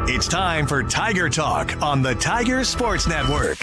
It's time for Tiger Talk on the Tiger Sports Network.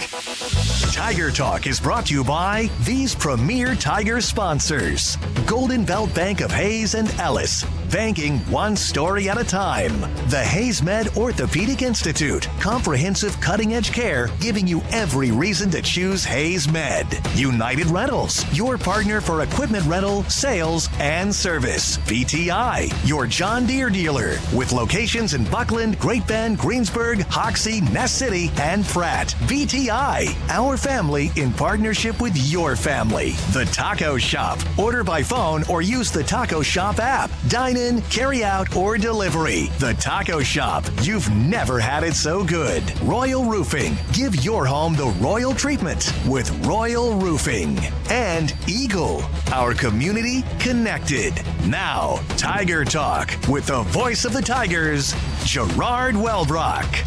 Tiger Talk is brought to you by these premier Tiger sponsors. Golden Belt Bank of Hayes and Ellis. Banking one story at a time. The Hayes Med Orthopedic Institute. Comprehensive cutting-edge care giving you every reason to choose Hayes Med. United Rentals. Your partner for equipment rental, sales, and service. VTI. Your John Deere dealer. With locations in Buckland, Great Bend, Greensburg, Hoxie, Ness City, and Pratt. VTI. Our family in partnership with your family. The Taco Shop. Order by phone or use the Taco Shop app. Dine in, carry out, or delivery. The Taco Shop. You've never had it so good. Royal Roofing. Give your home the royal treatment with Royal Roofing. And Eagle. Our community connected. Now, Tiger Talk with the voice of the Tigers, Gerard Wellbrock.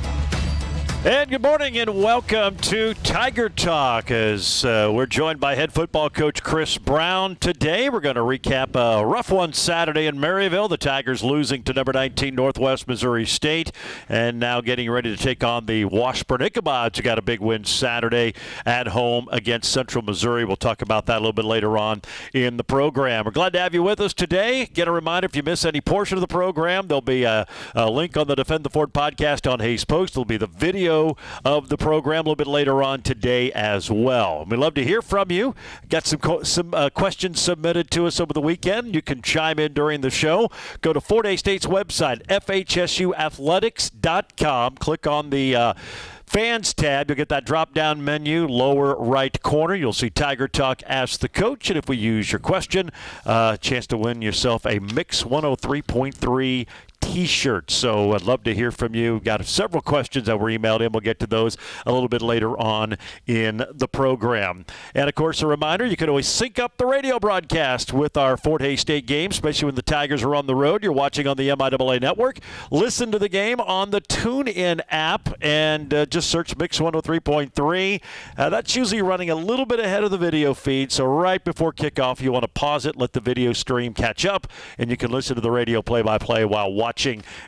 And good morning and welcome to Tiger Talk as we're joined by head football coach Chris Brown. Today we're going to recap a rough one Saturday in Maryville. The Tigers losing to number 19 Northwest Missouri State and now getting ready to take on the Washburn Ichabods, who got a big win Saturday at home against Central Missouri. We'll talk about that a little bit later on in the program. We're glad to have you with us today. Get a reminder, if you miss any portion of the program, there'll be a link on the Defend the Ford podcast on Hayes Post. There'll be the video of the program a little bit later on today as well. We'd love to hear from you. Got some questions submitted to us over the weekend. You can chime in during the show. Go to Fort Hays State's website, fhsuathletics.com. Click on the Fans tab. You'll get that drop-down menu, lower right corner. You'll see Tiger Talk Ask the Coach. And if we use your question, chance to win yourself a Mix 103.3 T-shirt. So I'd love to hear from you. We've got several questions that were emailed in. We'll get to those a little bit later on in the program. And, of course, a reminder, you can always sync up the radio broadcast with our Fort Hays State game, especially when the Tigers are on the road. You're watching on the MIAA Network. Listen to the game on the TuneIn app and just search Mix 103.3. That's usually running a little bit ahead of the video feed, so right before kickoff, you want to pause it, let the video stream catch up, and you can listen to the radio play-by-play while watching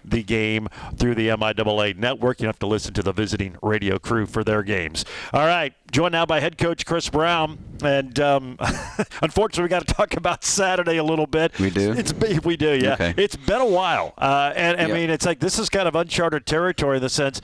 the game through the MIAA Network. You have to listen to the visiting radio crew for their games. All right, joined now by head coach Chris Brown. And unfortunately, we got to talk about Saturday a little bit. We do? We do, yeah. Okay. It's been a while. I mean, it's like this is kind of uncharted territory in the sense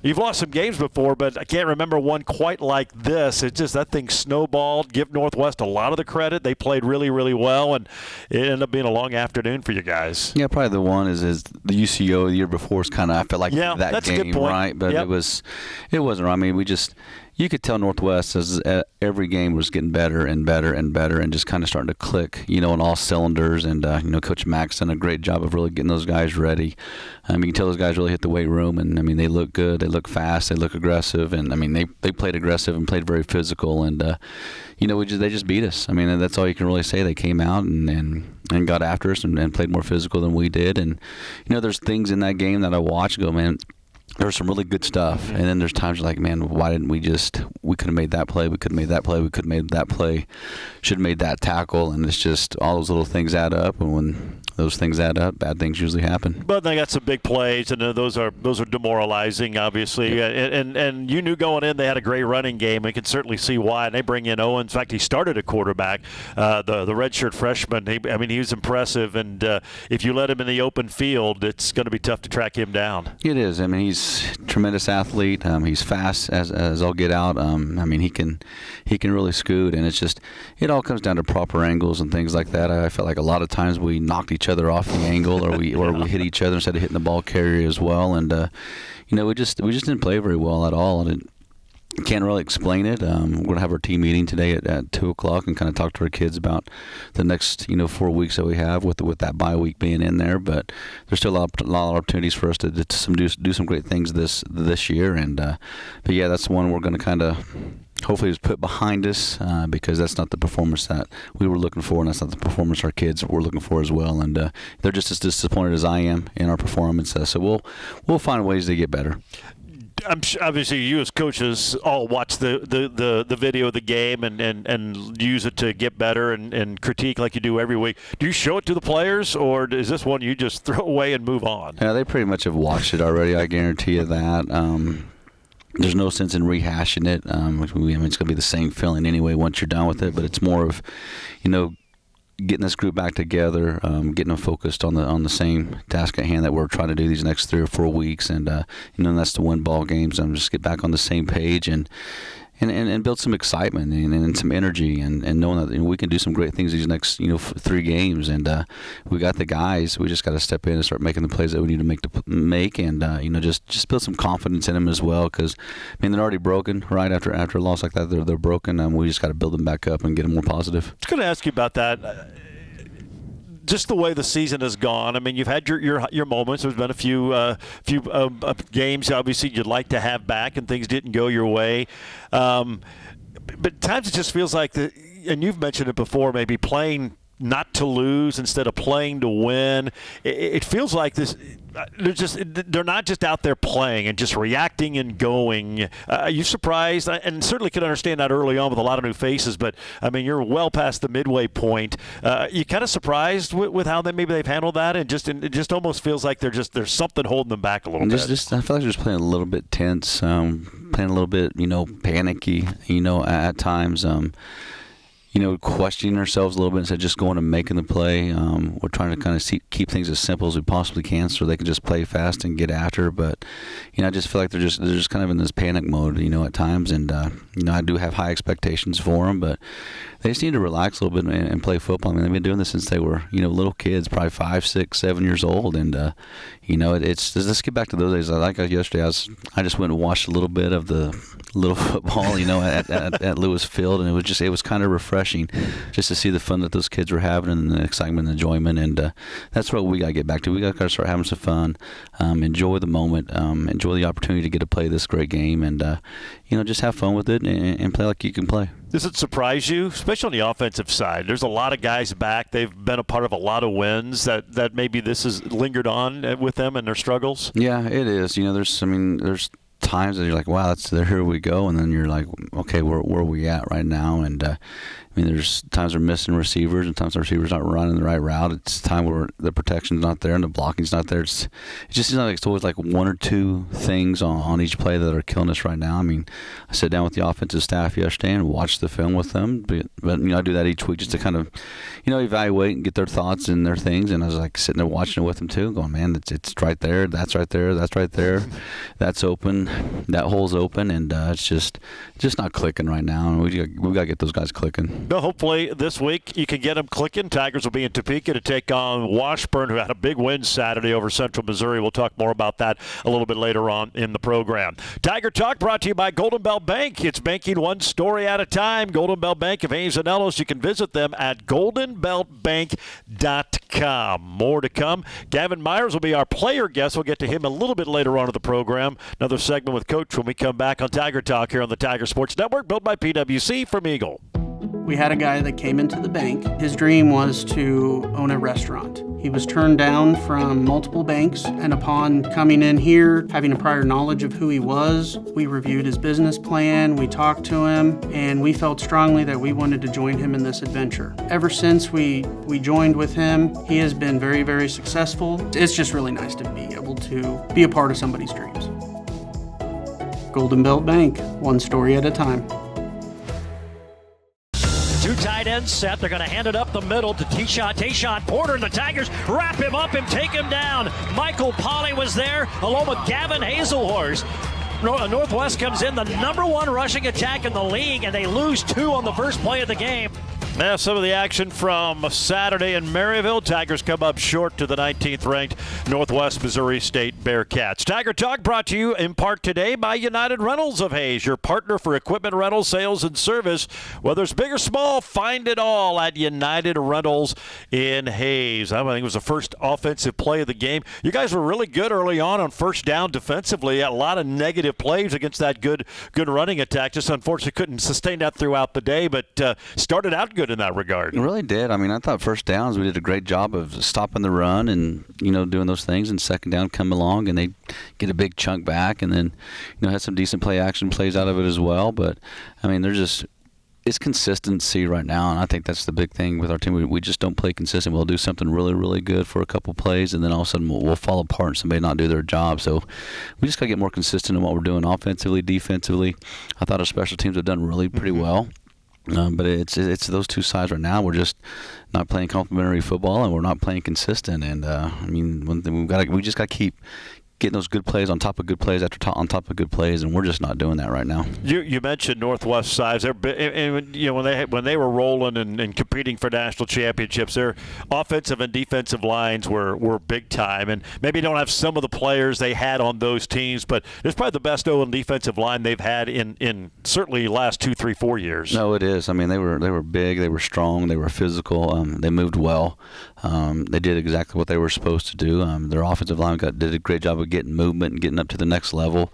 you've lost some games before, but I can't remember one quite like this. It's just that thing snowballed. Give Northwest a lot of the credit. They played really, really well, and it ended up being a long afternoon for you guys. Yeah, probably the one is the UCO the year before is kind of, I felt like that that's game, a good point. right? But it wasn't right. I mean, you could tell Northwest as every game was getting better and better and better and just kind of starting to click, on all cylinders. And, Coach Mack's done a great job of really getting those guys ready. You can tell those guys really hit the weight room. And, I mean, they look good. They look fast. They look aggressive. And, I mean, they played aggressive and played very physical. And, they just beat us. I mean, that's all you can really say. They came out and got after us and played more physical than we did. And, there's things in that game that I watch and go, man, there was some really good stuff, and then there's times you're like, man, why didn't we could have made that play, we could have made that play, we could have made that play, should have made that tackle, and it's just all those little things add up, and when those things add up, bad things usually happen. But they got some big plays, and those are demoralizing, obviously. Yep. And you knew going in they had a great running game. We can certainly see why. And they bring in Owens. In fact, he started a quarterback, the redshirt freshman. He was impressive, and if you let him in the open field, it's going to be tough to track him down. It is. I mean, he's a tremendous athlete. He's fast as all get out. I mean, he can really scoot, and it all comes down to proper angles and things like that. I felt like a lot of times we knocked each other off the angle, or we hit each other instead of hitting the ball carrier as well. And we just didn't play very well at all. And can't really explain it. We're going to have our team meeting today at 2 o'clock and kind of talk to our kids about the next 4 weeks that we have with that bye week being in there. But there's still a lot of opportunities for us to do some great things this year. And but yeah, that's one we're going to kind of hopefully just put behind us because that's not the performance that we were looking for, and that's not the performance our kids were looking for as well. And they're just as disappointed as I am in our performance. So we'll find ways to get better. obviously you as coaches all watch the video of the game and use it to get better and critique like you do every week. Do you show it to the players, or is this one you just throw away and move on? Yeah, they pretty much have watched it already. I guarantee you that. There's no sense in rehashing it. I mean, it's going to be the same feeling anyway once you're done with it, but it's more of, getting this group back together, getting them focused on the same task at hand that we're trying to do these next 3 or 4 weeks, and that's to win ball games. Just get back on the same page and build some excitement and some energy, and knowing that we can do some great things these next 3 games, and we got the guys. We just got to step in and start making the plays that we need to make, and just build some confidence in them as well, because they're already broken right after a loss like that. They're broken. We just got to build them back up and get them more positive. I was going to ask you about that. Just the way the season has gone. I mean, you've had your moments. There's been a few games, obviously, you'd like to have back, and things didn't go your way. But at times it just feels like and you've mentioned it before, maybe playing not to lose instead of playing to win. It feels like this. They're not just out there playing and just reacting and going. Are you surprised? And certainly could understand that early on with a lot of new faces, but I mean, you're well past the midway point. You kind of surprised with how they've handled that, and it just almost feels like there's something holding them back a little bit. I feel like they're just playing a little bit tense, playing a little bit, panicky, at times. Questioning ourselves a little bit instead of just going and making the play. We're trying to kind of keep things as simple as we possibly can so they can just play fast and get after. But, I just feel like they're just kind of in this panic mode, at times. And, I do have high expectations for them, but they just need to relax a little bit and play football. I mean, they've been doing this since they were, little kids, probably 5, 6, 7 years old. And, let's get back to those days. Like yesterday, I just went and watched a little bit of the little football, at Lewis Field, and it was kind of refreshing just to see the fun that those kids were having and the excitement and enjoyment. And that's what we got to get back to. We got to start having some fun, enjoy the moment, enjoy the opportunity to get to play this great game, and just have fun with it and play like you can play. Does it surprise you, especially on the offensive side? There's a lot of guys back. They've been a part of a lot of wins that maybe this has lingered on with them and their struggles. Yeah, it is. There's times that you're like, wow, here we go, and then you're like, okay, where are we at right now? And there's times we're missing receivers, and times the receivers not running the right route. It's time where the protection's not there and the blocking's not there. It just seems like it's always like 1 or 2 things on each play that are killing us right now. I sit down with the offensive staff yesterday and watch the film with them, but I do that each week just to kind of, evaluate and get their thoughts and their things. And I was like sitting there watching it with them too, going, man, it's right there, that's right there, that's right there, that's open, that hole's open, and it's just not clicking right now. And we got to get those guys clicking. No, hopefully this week you can get them clicking. Tigers will be in Topeka to take on Washburn, who had a big win Saturday over Central Missouri. We'll talk more about that a little bit later on in the program. Tiger Talk brought to you by Golden Belt Bank. It's banking one story at a time. Golden Belt Bank of Hays and Ellis. You can visit them at goldenbeltbank.com. More to come. Gavin Myers will be our player guest. We'll get to him a little bit later on in the program. Another segment with Coach when we come back on Tiger Talk here on the Tiger Sports Network, built by PwC from Eagle. We had a guy that came into the bank. His dream was to own a restaurant. He was turned down from multiple banks, and upon coming in here, having a prior knowledge of who he was, we reviewed his business plan, we talked to him, and we felt strongly that we wanted to join him in this adventure. Ever since we joined with him, he has been very, very successful. It's just really nice to be able to be a part of somebody's dreams. Golden Belt Bank, one story at a time. 2 tight ends set. They're going to hand it up the middle to Tayshawn Porter, and the Tigers wrap him up and take him down. Michael Polly was there along with Gavin Hazelhorst. Northwest comes in, the number 1 rushing attack in the league, and they lose 2 on the first play of the game. Now some of the action from Saturday in Maryville. Tigers come up short to the 19th ranked Northwest Missouri State Bearcats. Tiger Talk brought to you in part today by United Rentals of Hays, your partner for equipment rental, sales, and service. Whether it's big or small, find it all at United Rentals in Hays. I think it was the first offensive play of the game. You guys were really good early on first down defensively. A lot of negative plays against that good running attack. Just unfortunately couldn't sustain that throughout the day, but started out good good in that regard. It really did. I mean, I thought first downs, we did a great job of stopping the run and, doing those things. And second down come along and they get a big chunk back and then, had some decent play action plays out of it as well. But, I mean, it's consistency right now, and I think that's the big thing with our team. We just don't play consistent. We'll do something really, really good for a couple plays, and then all of a sudden we'll fall apart and somebody not do their job. So we just got to get more consistent in what we're doing offensively, defensively. I thought our special teams have done really pretty well. But it's those two sides right now. We're just not playing complementary football, and we're not playing consistent. And we just got to keep getting those good plays on top of good plays on top of good plays, and we're just not doing that right now. You mentioned Northwest sides. When they were rolling and competing for national championships, their offensive and defensive lines were big time, and maybe don't have some of the players they had on those teams, but it's probably the best defensive line they've had in certainly the last 2, 3, 4 years. No, it is. I mean, they were big, they were strong, they were physical, they moved well. They did exactly what they were supposed to do. Their offensive line did a great job of getting movement and getting up to the next level,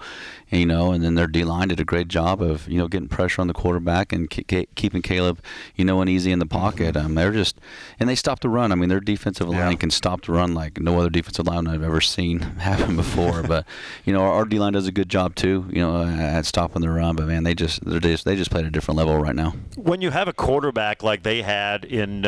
and then their D-line did a great job of, getting pressure on the quarterback and keeping Caleb, uneasy in the pocket. They stopped the run. I mean, their defensive line can stop the run like no other defensive line I've ever seen happen before. But, our D-line does a good job too, at stopping the run. But man, they just played at a different level right now. When you have a quarterback like they had in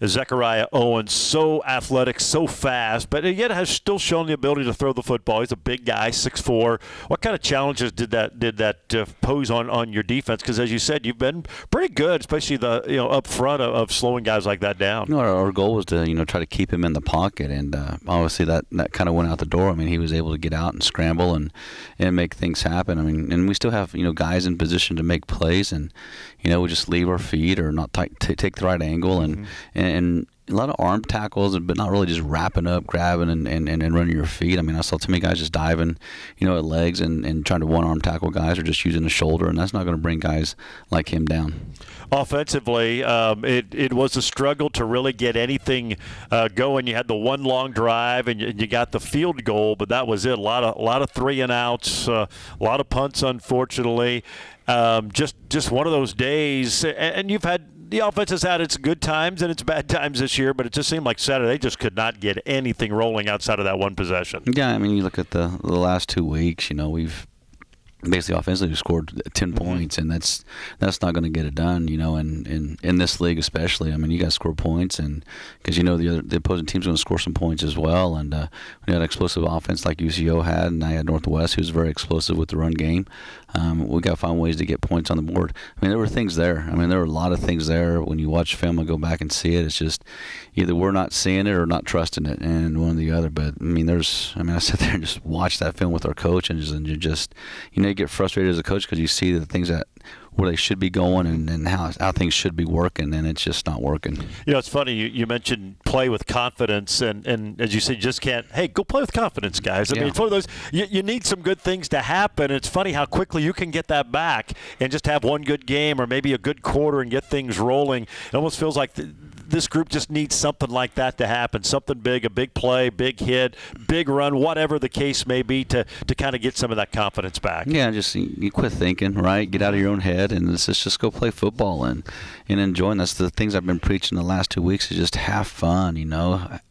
Zechariah Owens, so athletic, so fast, but yet has still shown the ability to throw the football. He's a big guy, 6'4". What kind of challenges did that pose on your defense? Because as you said, you've been pretty good, especially up front of slowing guys like that down. Our goal was to try to keep him in the pocket, and obviously that kind of went out the door. I mean, he was able to get out and scramble and make things happen. I mean, and we still have guys in position to make plays, and we just leave our feet or not take the right angle and a lot of arm tackles, but not really just wrapping up, grabbing, and running your feet. I mean, I saw too many guys just diving, at legs and trying to one-arm tackle guys or just using the shoulder, and that's not going to bring guys like him down. Offensively, it was a struggle to really get anything going. You had the one long drive, and you got the field goal, but that was it. A lot of 3-and-outs, a lot of punts, unfortunately. Just one of those days, and you've had. The offense has had its good times and its bad times this year, but it just seemed like Saturday they just could not get anything rolling outside of that one possession. Yeah, I mean, you look at the last 2 weeks, we've basically offensively scored 10 points, and that's not going to get it done, in this league especially. I mean, you got to score points, and because the opposing team's going to score some points as well. And when you had an explosive offense like UCO had, and I had Northwest, who's very explosive with the run game. We got to find ways to get points on the board. I mean, there were things there. I mean, there were a lot of things there. When you watch film and go back and see it, it's just either we're not seeing it or not trusting it, and one or the other. But I sit there and just watch that film with our coach, and you just you get frustrated as a coach because you see the things where they should be going and how things should be working, and it's just not working. It's funny, you mentioned play with confidence, and as you said, you just can't, hey, go play with confidence, guys. I mean, for those, you need some good things to happen. It's funny how quickly you can get that back and just have one good game or maybe a good quarter and get things rolling. It almost feels like this group just needs something like that to happen, something big, a big play, big hit, big run, whatever the case may be to kind of get some of that confidence back. Yeah, just you quit thinking, right? Get out of your own head and let's just go play football and enjoy. And that's the things I've been preaching the last 2 weeks is just have fun,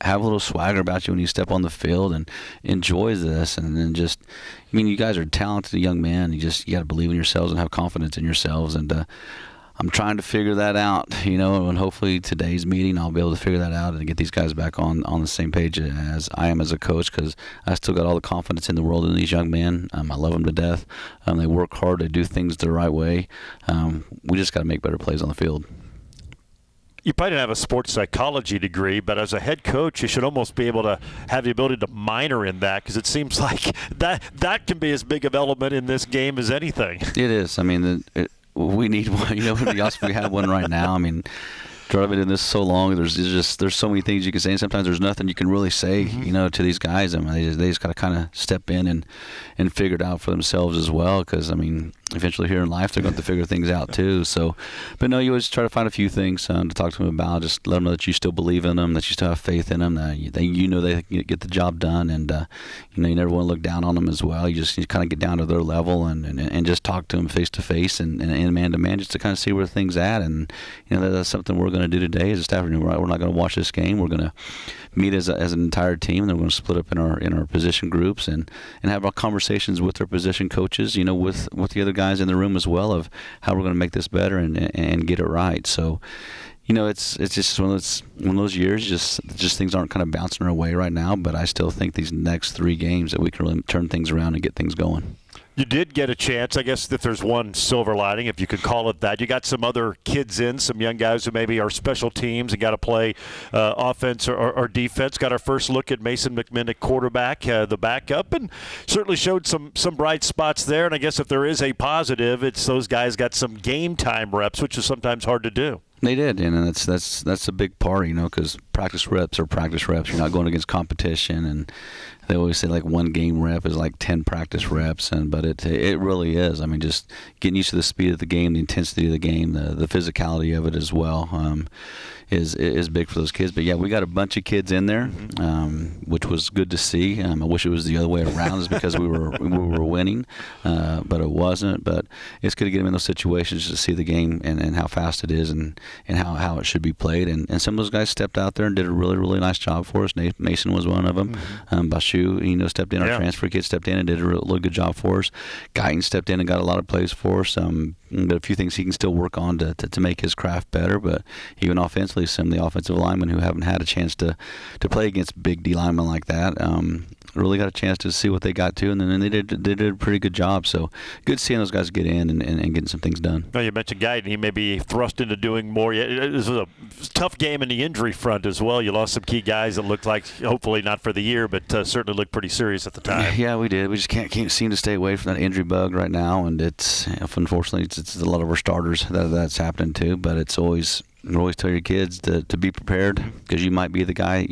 have a little swagger about you when you step on the field and enjoy this. And then just, you guys are talented young men. You got to believe in yourselves and have confidence in yourselves. And I'm trying to figure that out, and hopefully today's meeting I'll be able to figure that out and get these guys back on the same page as I am as a coach, because I still got all the confidence in the world in these young men. I love them to death. They work hard. They do things the right way. We just got to make better plays on the field. You probably didn't have a sports psychology degree, but as a head coach, you should almost be able to have the ability to minor in that, because it seems like that can be as big of an element in this game as anything. It is. I mean, we need one. We have one right now. I mean, driving in this so long, there's so many things you can say, and sometimes there's nothing you can really say, to these guys. I mean, they just got to kind of step in and figure it out for themselves as well. Because eventually here in life they're going to figure things out too. So, but no, you always try to find a few things to talk to them about. Just let them know that you still believe in them, that you still have faith in them, that they can get the job done, and you never want to look down on them as well. You kind of get down to their level and just talk to them face to face and man to man, just to kind of see where things at. And that's something we're going to do today as a staff. We're not going to watch this game. We're going to meet as an entire team, and then we're going to split up in our position groups and have our conversations with our position coaches, with the other guys in the room as well, of how we're going to make this better and get it right. So, it's just one of those years. Just things aren't kind of bouncing our way right now. But I still think these next 3 games that we can really turn things around and get things going. You did get a chance, I guess, if there's one silver lining, if you could call it that. You got some other kids in, some young guys who maybe are special teams and got to play offense or defense. Got our first look at Mason McMinn, quarterback, the backup, and certainly showed some bright spots there. And I guess if there is a positive, it's those guys got some game time reps, which is sometimes hard to do. They did, and that's a big part, because practice reps are practice reps. You're not going against competition, and they always say like 1 game rep is like 10 practice reps, but it really is. I mean, just getting used to the speed of the game, the intensity of the game, the physicality of it as well, is big for those kids. But yeah, we got a bunch of kids in there, which was good to see. I wish it was the other way around, is because we were winning, but it wasn't. But it's good to get them in those situations to see the game and how fast it is and how it should be played. And some of those guys stepped out there and did a really, really nice job for us. Mason was one of them. Bashu, stepped in. Our transfer kid stepped in and did a really good job for us. Guyton stepped in and got a lot of plays for us. But a few things he can still work on to make his craft better. But even offensively, some of the offensive linemen who haven't had a chance to play against big D linemen like that really got a chance to see what they got to, and then they did a pretty good job. So good seeing those guys get in and getting some things done. Well, you mentioned Guyton. He may be thrust into doing more. This was a tough game in the injury front as well. You lost some key guys that looked like, hopefully not for the year, but certainly looked pretty serious at the time. Yeah, we did. We just can't seem to stay away from that injury bug right now, and unfortunately it's a lot of our starters that's happening to. But you always tell your kids to be prepared, because you might be the guy,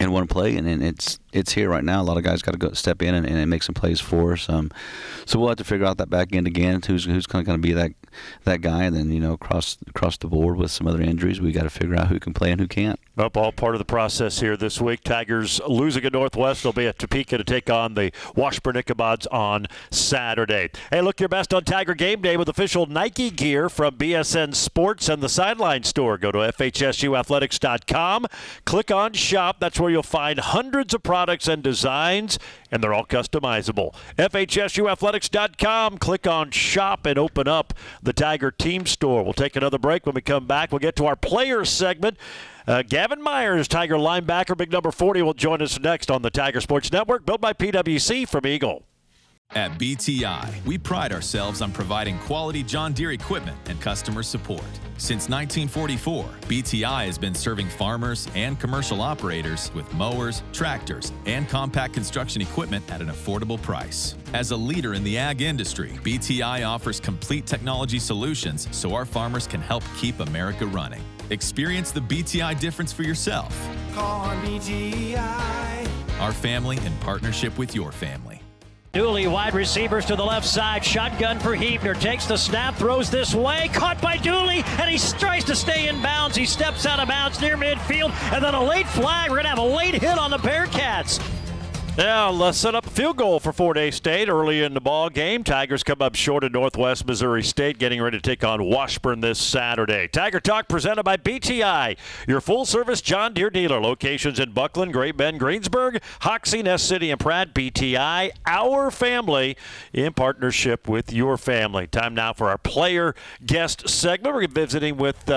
and want to play, and it's here right now. A lot of guys got to go step in and make some plays for us. So we'll have to figure out that back end again. Who's kind of going to be that guy, and then across the board with some other injuries, we got to figure out who can play and who can't. Well, all part of the process here this week. Tigers losing at Northwest. They'll be at Topeka to take on the Washburn Ichabods on Saturday. Hey, look your best on Tiger Game Day with official Nike gear from BSN Sports and the Sideline Store. Go to FHSUathletics.com. Click on Shop. That's where you'll find hundreds of products and designs, and they're all customizable. FHSUathletics.com. Click on Shop and open up the Tiger Team Store. We'll take another break. When we come back, we'll get to our players segment. Gavin Myers, Tiger linebacker, big number 40, will join us next on the Tiger Sports Network, built by PwC from Eagle. At BTI, we pride ourselves on providing quality John Deere equipment and customer support. Since 1944, BTI has been serving farmers and commercial operators with mowers, tractors, and compact construction equipment at an affordable price. As a leader in the ag industry, BTI offers complete technology solutions so our farmers can help keep America running. Experience the BTI difference for yourself. Call BTI. Our family in partnership with your family. Dooley, wide receivers to the left side. Shotgun for Huebner. Takes the snap, throws this way. Caught by Dooley, and he tries to stay in bounds. He steps out of bounds near midfield, and then a late flag. We're going to have a late hit on the Bearcats. Now, let's set up a field goal for Fort Hays State early in the ball game. Tigers come up short at Northwest Missouri State, getting ready to take on Washburn this Saturday. Tiger Talk presented by BTI, your full-service John Deere dealer. Locations in Buckland, Great Bend, Greensburg, Hoxie, Ness City, and Pratt. BTI, our family, in partnership with your family. Time now for our player guest segment. We're visiting with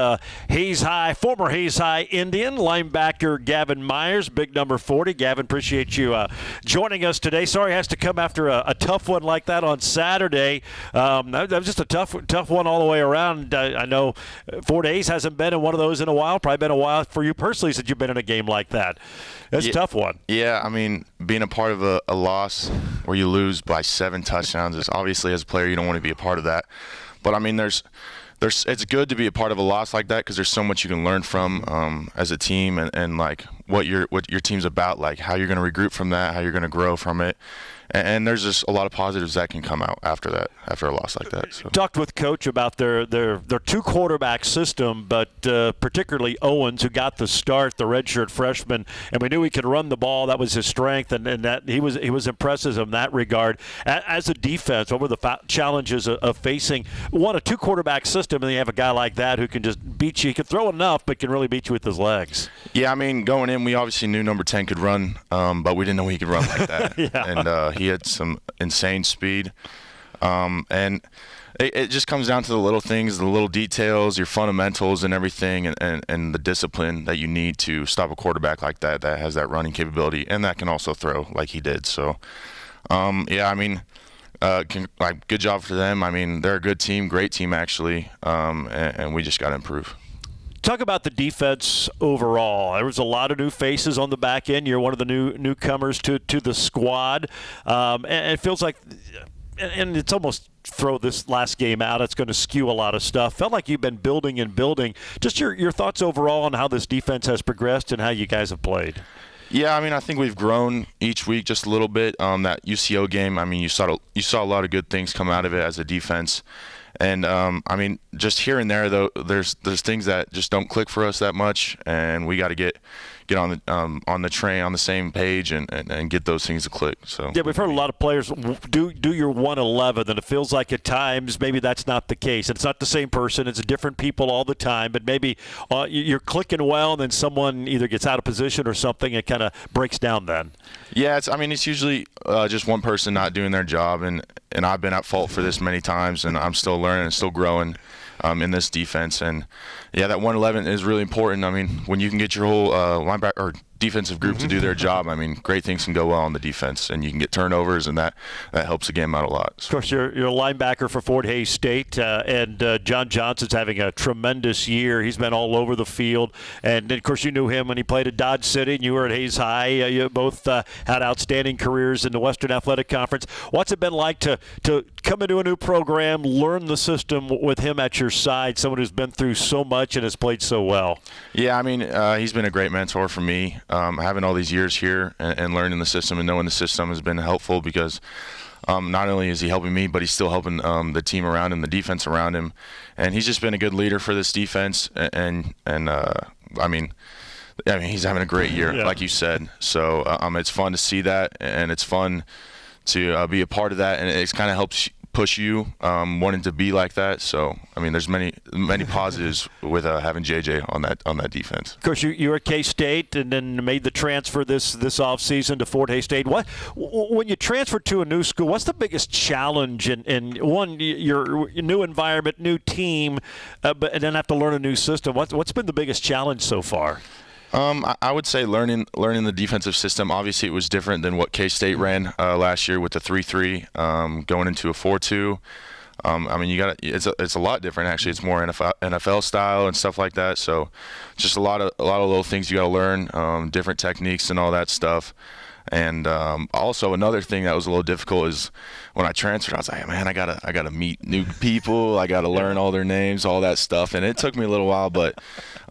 Hays High, former Hays High Indian linebacker Gavin Myers, big number 40. Gavin, appreciate you joining us today. Sorry, it has to come after a tough one like that on Saturday. That was just a tough one all the way around. I know Fort Hays hasn't been in one of those in a while. Probably been a while for you personally since you've been in a game like that. That's a tough one. Yeah, I mean, being a part of a loss where you lose by 7 touchdowns is obviously, as a player, you don't want to be a part of that. But I mean, it's good to be a part of a loss like that because there's so much you can learn from as a team and like what your team's about, like how you're going to regroup from that, how you're going to grow from it. And there's just a lot of positives that can come out after a loss like that. So. Talked with Coach about their two-quarterback system, but particularly Owens, who got the start, the redshirt freshman, and we knew he could run the ball. That was his strength, and that he was impressive in that regard. As a defense, what were the challenges of facing a two-quarterback system, and then you have a guy like that who can just beat you. He can throw enough, but can really beat you with his legs. Yeah, I mean, going in, we obviously knew number 10 could run, but we didn't know he could run like that. Yeah. And he had some insane speed. And it just comes down to the little things, the little details, your fundamentals and everything, and the discipline that you need to stop a quarterback like that has that running capability and that can also throw like he did. So, yeah, I mean, good job for them. I mean, they're a good team, great team actually, and we just got to improve. Talk about the defense overall. There was a lot of new faces on the back end. You're one of the newcomers to the squad, and it feels like, and it's almost throw this last game out, it's going to skew a lot of stuff. Felt like you've been building and building. Just your thoughts overall on how this defense has progressed and how you guys have played. Yeah, I mean, I think we've grown each week just a little bit. That UCO game, I mean, you saw a lot of good things come out of it as a defense. And, I mean, just here and there, though, there's things that just don't click for us that much, and we got to get on the train, on the same page, and get those things to click. So yeah, we've heard a lot of players do your 111, and it feels like at times maybe that's not the case. It's not the same person. It's different people all the time, but maybe you're clicking well, and then someone either gets out of position or something, it kind of breaks down then. Yeah, it's usually just one person not doing their job, and I've been at fault for this many times, and I'm still learning and still growing in this defense. And yeah, that 111 is really important. I mean, when you can get your whole linebacker or defensive group to do their job, I mean, great things can go well on the defense, and you can get turnovers, and that helps the game out a lot. So. Of course, you're a linebacker for Fort Hays State, and John Johnson's having a tremendous year. He's been all over the field, and of course, you knew him when he played at Dodge City, and you were at Hays High. You both had outstanding careers in the Western Athletic Conference. What's it been like to come into a new program, learn the system with him at your side, someone who's been through so much and has played so well? Yeah, I mean, he's been a great mentor for me. Having all these years here and learning the system and knowing the system has been helpful because not only is he helping me, but he's still helping the team around him, the defense around him, and he's just been a good leader for this defense. And I mean, he's having a great year, like you said. So it's fun to see that, and it's fun to be a part of that, and it kind of helps push you wanting to be like that. So I mean, there's many positives with having JJ on that defense. Of course, you were at K-State and then made the transfer this offseason to Fort Hays State. When you transfer to a new school, what's the biggest challenge in one, your new environment, new team, and then have to learn a new system? What's been the biggest challenge so far? I would say learning the defensive system. Obviously, it was different than what K-State ran last year with the 3-3, going into a 4-2. I mean, it's a lot different actually. It's more NFL style and stuff like that. So, just a lot of little things you got to learn, different techniques and all that stuff. And also another thing that was a little difficult is when I transferred, I was like, man, I gotta meet new people. I gotta learn all their names, all that stuff. And it took me a little while, but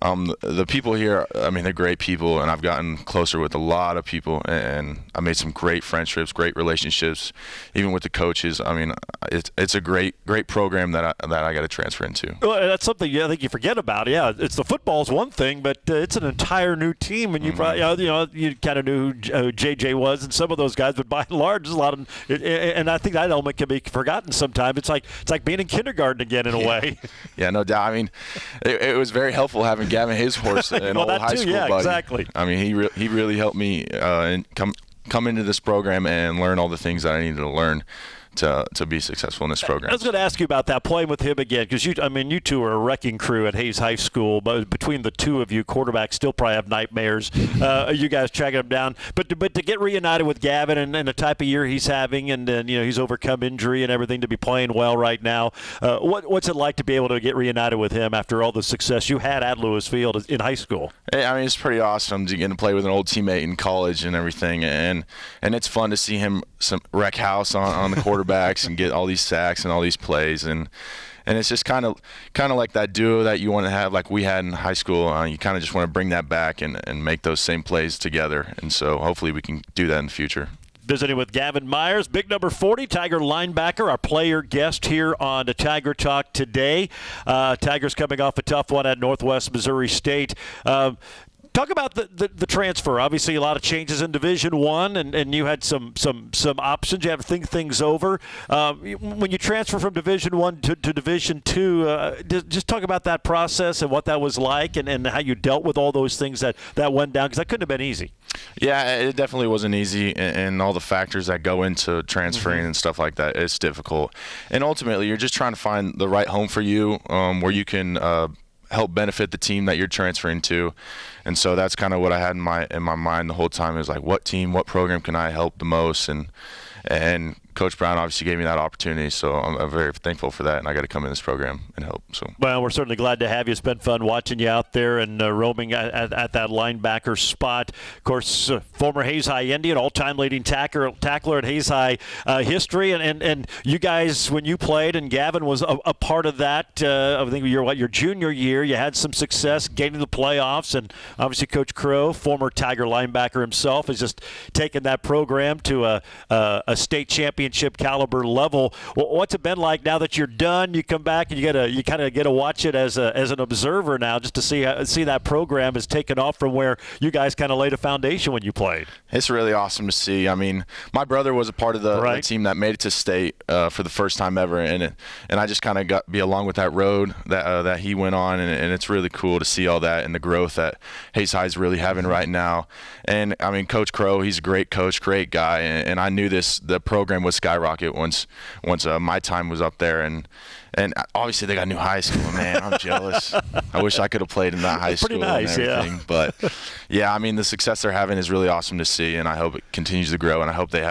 the people here, I mean, they're great people, and I've gotten closer with a lot of people, and I made some great friendships, great relationships, even with the coaches. I mean, it's a great program that I got to transfer into. Well, that's something I think you forget about. Yeah, it's the football's one thing, but it's an entire new team, and you probably, you kind of knew who JJ was, and some of those guys, but by and large, there's a lot of, and I think that element can be forgotten sometimes. It's like being in kindergarten again in a way. Yeah, no doubt. I mean, it was very helpful having Gavin Hayeshorst, an old high school buddy. Exactly. I mean, he really helped me come into this program and learn all the things that I needed to learn to be successful in this program. I was going to ask you about that, playing with him again, because you two are a wrecking crew at Hays High School. But between the two of you, quarterbacks still probably have nightmares. You guys tracking him down, but to get reunited with Gavin and the type of year he's having, and then he's overcome injury and everything to be playing well right now. What's it like to be able to get reunited with him after all the success you had at Lewis Field in high school? I mean, it's pretty awesome to get to play with an old teammate in college and everything, and it's fun to see him wreck house on the quarterbacks and get all these sacks and all these plays, and it's just kind of like that duo that you want to have, like we had in high school. You kind of just want to bring that back and make those same plays together. And so hopefully we can do that in the future. Visiting with Gavin Myers, big number 40, Tiger linebacker, our player guest here on the Tiger Talk today. Tigers coming off a tough one at Northwest Missouri State. Talk about the transfer. Obviously, a lot of changes in Division I, and you had some options. You have to think things over. When you transfer from Division I to Division II, just talk about that process and what that was like, and how you dealt with all those things that went down, because that couldn't have been easy. Yeah, it definitely wasn't easy, and all the factors that go into transferring and stuff like that, it's difficult. And ultimately, you're just trying to find the right home for you, where you can help benefit the team that you're transferring to. And so that's kind of what I had in my mind the whole time. It was like, what team, what program can I help the most? And Coach Brown obviously gave me that opportunity, so I'm very thankful for that, and I got to come in this program and help. So. Well, we're certainly glad to have you. It's been fun watching you out there and roaming at that linebacker spot. Of course, former Hayes High Indian, all-time leading tackler at Hayes High history, and you guys, when you played, and Gavin was a part of that, I think your junior year, you had some success getting to the playoffs, and obviously Coach Crow, former Tiger linebacker himself, has just taken that program to a state championship caliber level. What's it been like now that you're done? You come back and you kind of get to watch it as an observer now, just to see that program has taken off from where you guys kind of laid a foundation when you played. It's really awesome to see. I mean, my brother was a part of the team that made it to state for the first time ever, and I just kind of got to be along with that road that he went on, and it's really cool to see all that and the growth that Hayes High is really having right now. And I mean, Coach Crow, he's a great coach, great guy, and I knew the program would skyrocket once my time was up there, and obviously they got a new high school. Man, I'm jealous. I wish I could have played in that high school. Pretty nice, and everything. Yeah. But yeah, I mean, the success they're having is really awesome to see, and I hope it continues to grow, and I hope they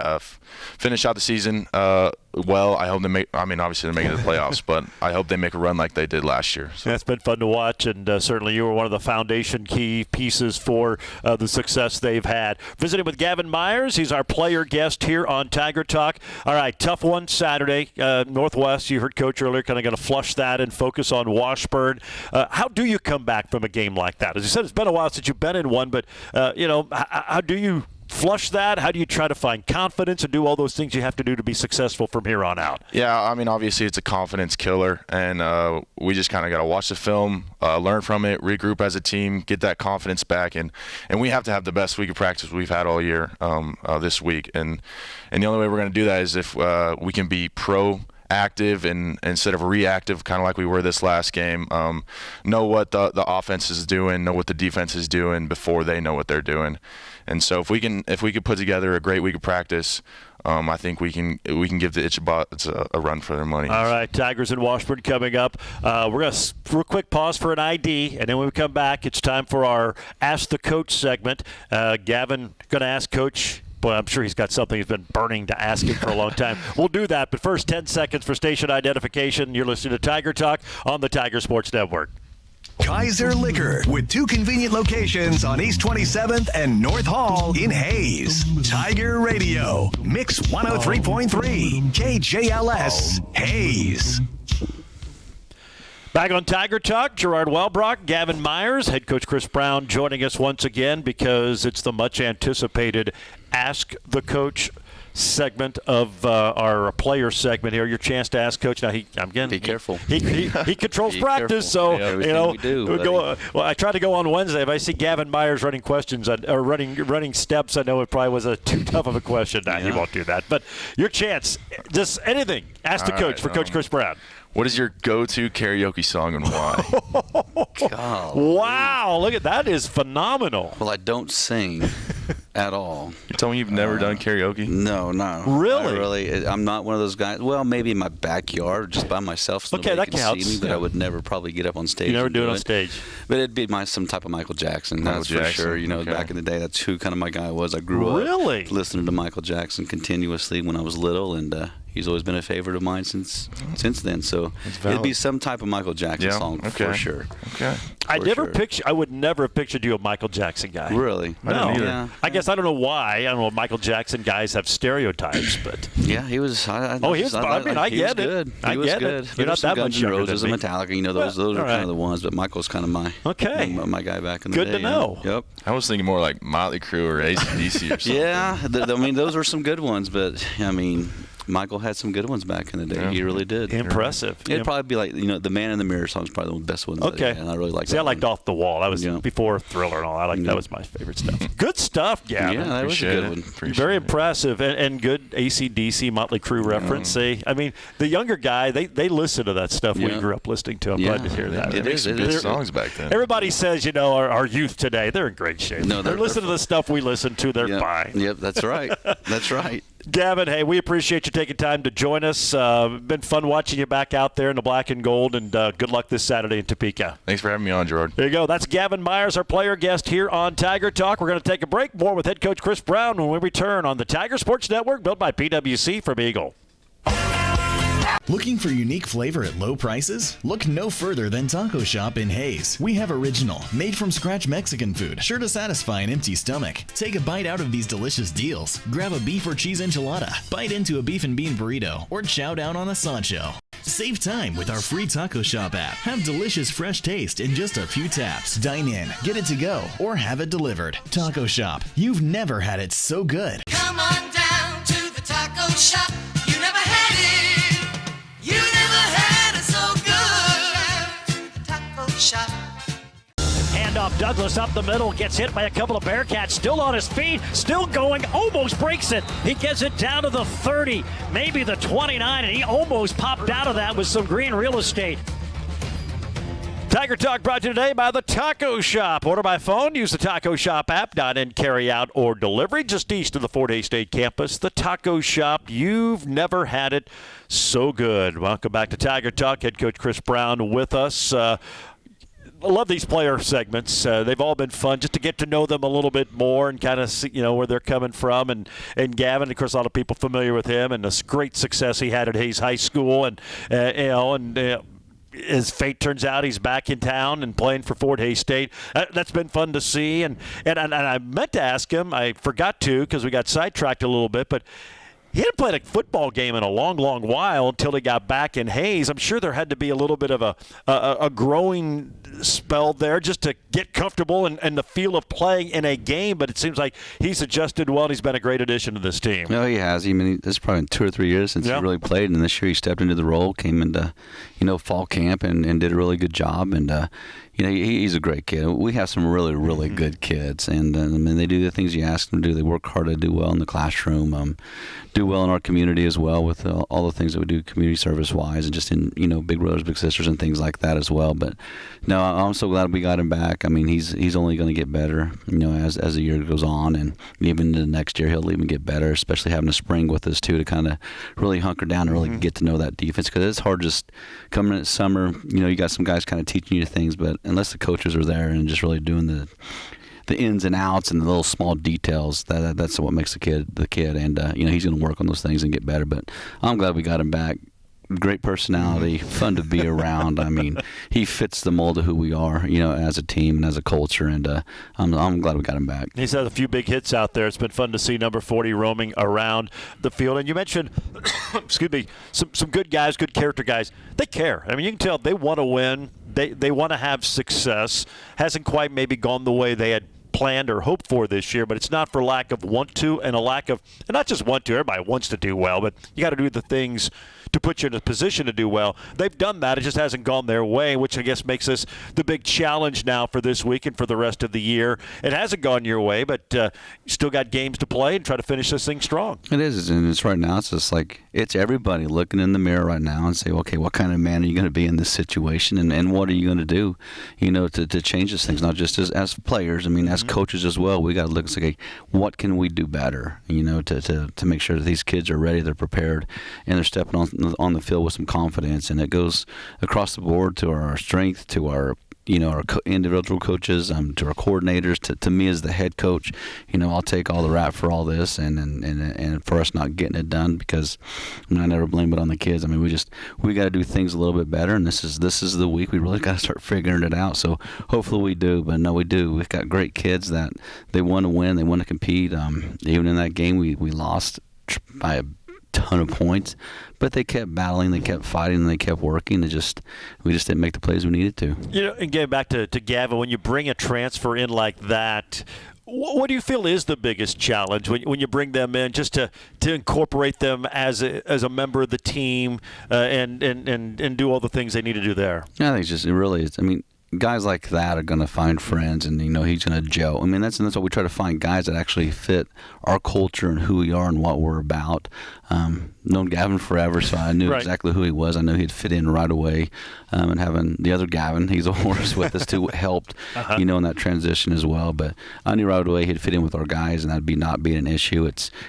finish out the season well. I hope they make. I mean, obviously they're making the playoffs, but I hope they make a run like they did last year. So. Yeah, it's been fun to watch, and certainly you were one of the foundation key pieces for the success they've had. Visiting with Gavin Myers, he's our player guest here on Tiger Talk. All right, tough one Saturday. Northwest, you heard Coach earlier, kind of going to flush that and focus on Washburn. How do you come back from a game like that? As you said, it's been a while since you've been in one, but how do you flush that? How do you try to find confidence and do all those things you have to do to be successful from here on out? Yeah, I mean, obviously it's a confidence killer, and we just kind of got to watch the film, learn from it, regroup as a team, get that confidence back, and we have to have the best week of practice we've had all year this week, and the only way we're going to do that is if we can be proactive and instead of reactive, kind of like we were this last game. Know what the offense is doing, know what the defense is doing before they know what they're doing. And so if we can put together a great week of practice, I think we can give the Ichabots a run for their money. All right, Tigers and Washburn coming up. We're going to real quick pause for an ID, and then when we come back, it's time for our Ask the Coach segment. Gavin going to ask Coach. Boy, I'm sure he's got something he's been burning to ask him for a long time. We'll do that, but first 10 seconds for station identification. You're listening to Tiger Talk on the Tiger Sports Network. Kaiser Liquor, with 2 convenient locations on East 27th and North Hall in Hayes. Tiger Radio, Mix 103.3, KJLS, Hayes. Back on Tiger Talk, Gerard Wellbrock, Gavin Myers, head coach Chris Brown joining us once again because it's the much anticipated Ask the Coach segment of our player segment here. Your chance to ask Coach. Now, be careful. He controls practice, so I tried to go on Wednesday. If I see Gavin Myers running questions or running steps, I know it probably was too tough of a question. Nah, he won't do that. But your chance, just anything. Ask the coach for Coach Chris Brown. What is your go-to karaoke song and why? God. Wow, look at that. Is phenomenal. Well, I don't sing at all. You're telling me you've never done karaoke? No. Really? I'm not one of those guys. Well, maybe in my backyard, just by myself, so okay, nobody that can counts. see me, but I would never probably get up on stage. You never do it on stage. But it'd be some type of Michael Jackson, that's for sure. Back in the day, that's who kind of my guy was. I grew up listening to Michael Jackson continuously when I was little, and he's always been a favorite of mine since then. So it'd be some type of Michael Jackson song for sure. Okay. I would never have pictured you a Michael Jackson guy. Really? No. Yeah. I guess I don't know why. I don't know if Michael Jackson guys have stereotypes, but yeah, he was. I get it. Good. I get it. You're not that much younger Roses than me. and Metallica. Those are kind of the ones. But Michael's kind of my guy back in the day. Good to know. Yep. I was thinking more like Motley Crue or AC/DC or something. Yeah, I mean those were some good ones, but I mean. Michael had some good ones back in the day. Yeah. He really did. Impressive. It'd probably be like, the Man in the Mirror song is probably the best one. Okay. And I really like that. See, I liked Off the Wall. That was Yeah. before Thriller and all. That was my favorite stuff. Good stuff, Gavin. Yeah, that was a good one. Very impressive and good AC/DC, Motley Crue reference. See, I mean, the younger guy, they listen to that stuff we grew up listening to. I'm glad to hear that. It is. Good songs back then. Everybody says, our youth today, they're in great shape. No, they're listening to the stuff we listen to. They're fine. Yep, that's right. That's right. Gavin, hey, we appreciate you taking time to join us. Been fun watching you back out there in the black and gold, and good luck this Saturday in Topeka. Thanks for having me on, Gerard. There you go. That's Gavin Myers, our player guest here on Tiger Talk. We're going to take a break. More with head coach Chris Brown when we return on the Tiger Sports Network, built by PwC from Eagle. Looking for unique flavor at low prices? Look no further than Taco Shop in Hayes. We have original, made-from-scratch Mexican food, sure to satisfy an empty stomach. Take a bite out of these delicious deals. Grab a beef or cheese enchilada, bite into a beef and bean burrito, or chow down on a Sancho. Save time with our free Taco Shop app. Have delicious fresh taste in just a few taps. Dine in, get it to go, or have it delivered. Taco Shop. You've never had it so good. Come on down to the taco shop. You never had it. You never had it so good. The taco shop. Handoff Douglas up the middle, gets hit by a couple of Bearcats, still on his feet, still going, almost breaks it. He gets it down to the 30, maybe the 29, and he almost popped out of that with some green real estate. Tiger Talk brought to you today by the Taco Shop. Order by phone. Use the Taco Shop app. Dine-in, carry out, or delivery. Just east of the Fort Hays State campus. The Taco Shop. You've never had it so good. Welcome back to Tiger Talk. Head coach Chris Brown with us. I love these player segments. They've all been fun just to get to know them a little bit more and kind of see, where they're coming from. And Gavin, of course, a lot of people familiar with him and this great success he had at Hays High School. And his fate turns out he's back in town and playing for Fort Hays State. That's been fun to see. And I meant to ask him. I forgot to because we got sidetracked a little bit. But he hadn't played a football game in a long, long while until he got back in Hays. I'm sure there had to be a little bit of a growing spell there just to get comfortable and the feel of playing in a game. But it seems like he's adjusted well, and he's been a great addition to this team. No, he has. I mean, it's probably 2 or 3 years since he really played, and this year he stepped into the role, came into fall camp and did a really good job. And he's a great kid. We have some really, really good kids, and they do the things you ask them to do. They work hard to do well in the classroom, do well in our community as well with all the things that we do community service-wise, and just in Big Brothers Big Sisters and things like that as well. But no, I'm so glad we got him back. I mean, he's only going to get better, as the year goes on, and even into the next year he'll even get better. Especially having a spring with us too to kind of really hunker down and really get to know that defense, because it's hard just coming in summer. You got some guys kind of teaching you things, but unless the coaches are there and just really doing the ins and outs and the little small details, that's what makes the kid. And he's going to work on those things and get better. But I'm glad we got him back. Great personality, fun to be around. I mean, he fits the mold of who we are, as a team and as a culture. And I'm glad we got him back. He's had a few big hits out there. It's been fun to see number 40 roaming around the field. And you mentioned, excuse me, some good guys, good character guys. They care. I mean, you can tell they want to win. They want to have success. Hasn't quite maybe gone the way they had planned or hoped for this year, but it's not for lack of want to and a lack of, and not just want to, everybody wants to do well, but you got to do the things to put you in a position to do well. They've done that. It just hasn't gone their way, which I guess makes this the big challenge now for this week and for the rest of the year. It hasn't gone your way, but you still got games to play and try to finish this thing strong. It is, and it's right now. It's just like it's everybody looking in the mirror right now and say, okay, what kind of man are you going to be in this situation, and what are you going to do, to change these things? Not just as players. I mean, as coaches as well. We got to look and say, okay, what can we do better? To make sure that these kids are ready, they're prepared, and they're stepping on the field with some confidence. And it goes across the board to our strength, to our our individual coaches, to our coordinators, to me as the head coach. I'll take all the rap for all this and for us not getting it done, because I never blame it on the kids. I mean, we got to do things a little bit better, and this is the week we really got to start figuring it out. So hopefully we do, but no, we do. We've got great kids that they want to win, they want to compete. Even in that game, we lost by a ton of points, but they kept battling, they kept fighting, and they kept working. We just didn't make the plays we needed to. And getting back to Gavin, when you bring a transfer in like that, what do you feel is the biggest challenge when you bring them in, just to incorporate them as a member of the team and do all the things they need to do there? I think it really is. I mean, guys like that are going to find friends, and he's going to gel. I mean, that's what we try to find, guys that actually fit our culture and who we are and what we're about. Known Gavin forever, so I knew exactly who he was. I knew he'd fit in right away. And having the other Gavin, he's a horse with us too, helped, in that transition as well. But I knew right away he'd fit in with our guys, and that'd not be an issue.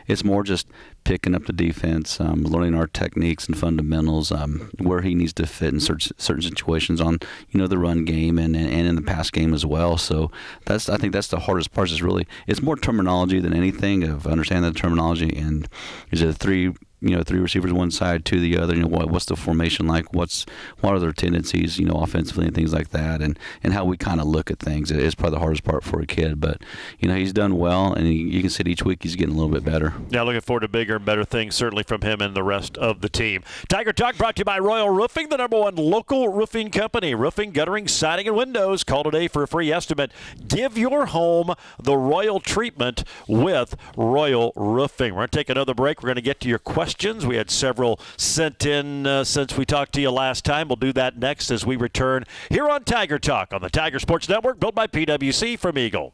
It's more just picking up the defense, learning our techniques and fundamentals, where he needs to fit in certain situations on, the run game and in the pass game as well. So I think that's the hardest part. It's more terminology than anything, of understanding the terminology, and is it three receivers one side, two the other. What's the formation like? What are their tendencies, offensively and things like that, and how we kind of look at things. It's probably the hardest part for a kid, but he's done well, and you can see each week he's getting a little bit better. Yeah, looking forward to bigger and better things, certainly from him and the rest of the team. Tiger Talk brought to you by Royal Roofing, the #1 local roofing company. Roofing, guttering, siding, and windows. Call today for a free estimate. Give your home the Royal treatment with Royal Roofing. We're going to take another break. We're going to get to your questions. We had several sent in since we talked to you last time. We'll do that next as we return here on Tiger Talk on the Tiger Sports Network, built by PwC from Eagle.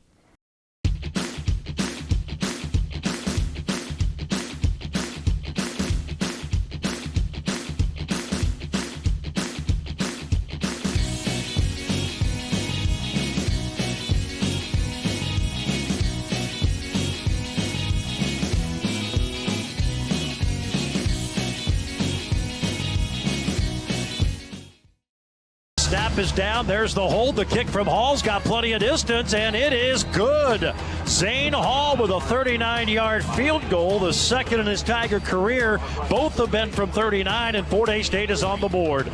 Snap is down. There's the hold. The kick from Hall's got plenty of distance, and it is good. Zane Hall with a 39-yard field goal, the second in his Tiger career. Both have been from 39, and Fort Hays State is on the board.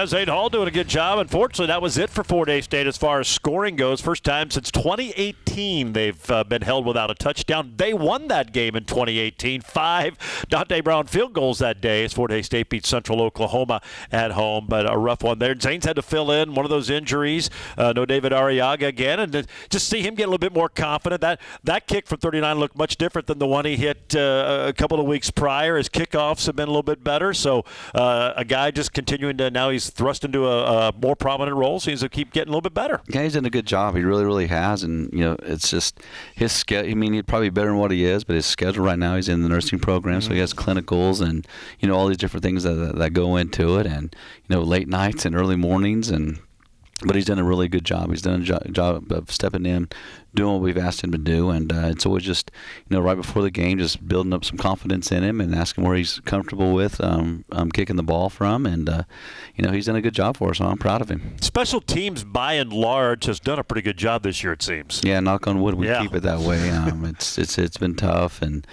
Zane Hall doing a good job. Unfortunately, that was it for Fort Hays State as far as scoring goes. First time since 2018 they've been held without a touchdown. They won that game in 2018. 5 Dante Brown field goals that day as Fort Hays State beat Central Oklahoma at home, but a rough one there. Zane's had to fill in one of those injuries. No David Arriaga again, and just see him get a little bit more confident. That kick from 39 looked much different than the one he hit a couple of weeks prior. His kickoffs have been a little bit better, so a guy just continuing to, now he's thrust into a more prominent role, seems to keep getting a little bit better. Yeah, he's done a good job. He really, really has. And, it's just his schedule. I mean, he's probably better than what he is, but his schedule right now, he's in the nursing program, so he has clinicals and, all these different things that go into it, and, late nights and early mornings. But he's done a really good job. He's done a job of stepping in, doing what we've asked him to do, and it's always just, right before the game, just building up some confidence in him and asking where he's comfortable with kicking the ball from, and he's done a good job for us, so I'm proud of him. Special teams, by and large, has done a pretty good job this year, it seems. Yeah, knock on wood, we keep it that way. It's been tough, and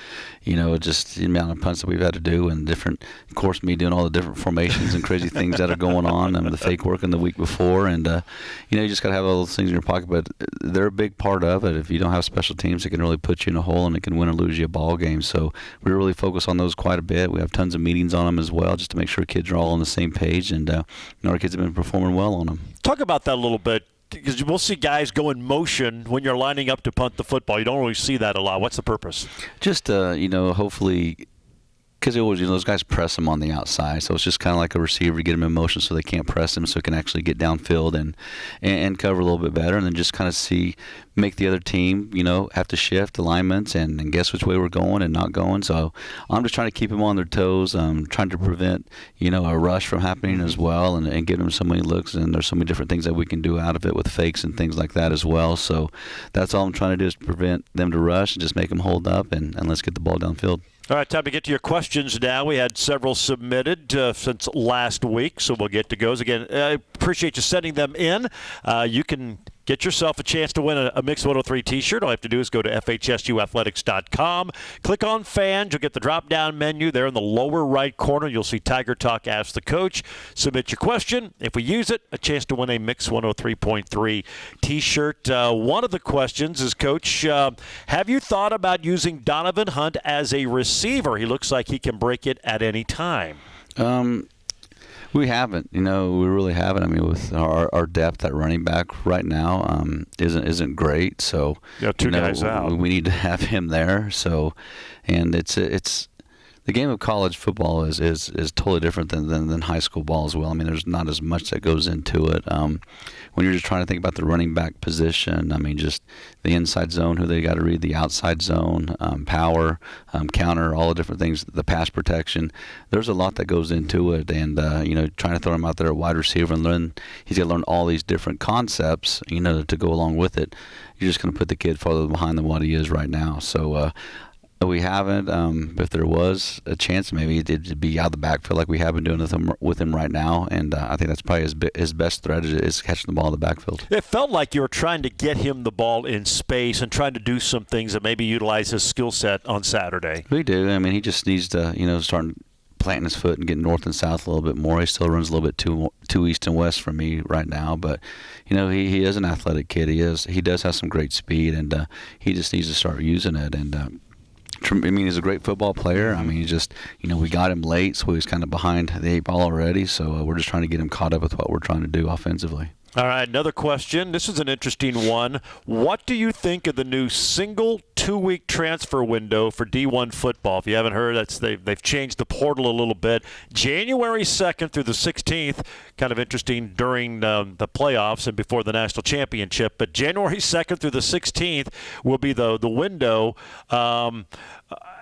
just the amount of punts that we've had to do, and different, of course, me doing all the different formations and crazy things that are going on, and the fake working the week before, and you just got to have all those things in your pocket, but they're a big part of it. If you don't have special teams, it can really put you in a hole, and it can win or lose you a ball game. So we really focus on those quite a bit. We have tons of meetings on them as well, just to make sure kids are all on the same page, and our kids have been performing well on them. Talk about that a little bit, because we'll see guys go in motion when you're lining up to punt the football. You don't really see that a lot. What's the purpose? Just hopefully, because it always, those guys press them on the outside, so it's just kind of like a receiver, get them in motion so they can't press them, so it can actually get downfield and cover a little bit better, and then just kind of make the other team, have to shift alignments and guess which way we're going and not going. So I'm just trying to keep them on their toes, trying to prevent, a rush from happening as well, and give them so many looks, and there's so many different things that we can do out of it with fakes and things like that as well. So that's all I'm trying to do, is prevent them to rush and just make them hold up, and let's get the ball downfield. All right, time to get to your questions now. We had several submitted since last week, so we'll get to those. Again, I appreciate you sending them in. You can get yourself a chance to win a Mix 103 T-shirt. All you have to do is go to FHSUathletics.com. Click on Fans. You'll get the drop-down menu there in the lower right corner. You'll see Tiger Talk Ask the Coach. Submit your question. If we use it, a chance to win a Mix 103.3 T-shirt. One of the questions is, Coach, have you thought about using Donovan Hunt as a receiver? He looks like he can break it at any time. We haven't, we really haven't. I mean, with our depth at running back right now isn't great. So two guys out. We need to have him there. So, and it's the game of college football is totally different than high school ball as well. I mean, there's not as much that goes into it. When you're just trying to think about the running back position, I mean, just the inside zone, who they got to read, the outside zone, power, counter, all the different things, the pass protection. There's a lot that goes into it, and trying to throw him out there at wide receiver and learn, he's got to learn all these different concepts, to go along with it. You're just going to put the kid farther behind than what he is right now. So. We haven't. If there was a chance, maybe it'd be out of the backfield like we have been doing with him right now. And I think that's probably his best threat is catching the ball in the backfield. It felt like you were trying to get him the ball in space and trying to do some things that maybe utilize his skill set on Saturday. We do. I mean, he just needs to, start planting his foot and getting north and south a little bit more. He still runs a little bit too east and west from me right now, but he is an athletic kid. He does have some great speed, and he just needs to start using it. And I mean, he's a great football player. I mean, he just, we got him late, so he was kind of behind the 8 ball already. So we're just trying to get him caught up with what we're trying to do offensively. All right, another question. This is an interesting one. What do you think of the new single 2-week transfer window for D1 football? If you haven't heard, they've changed the portal a little bit. January 2nd through the 16th, kind of interesting during the playoffs and before the national championship. But January 2nd through the 16th will be the window.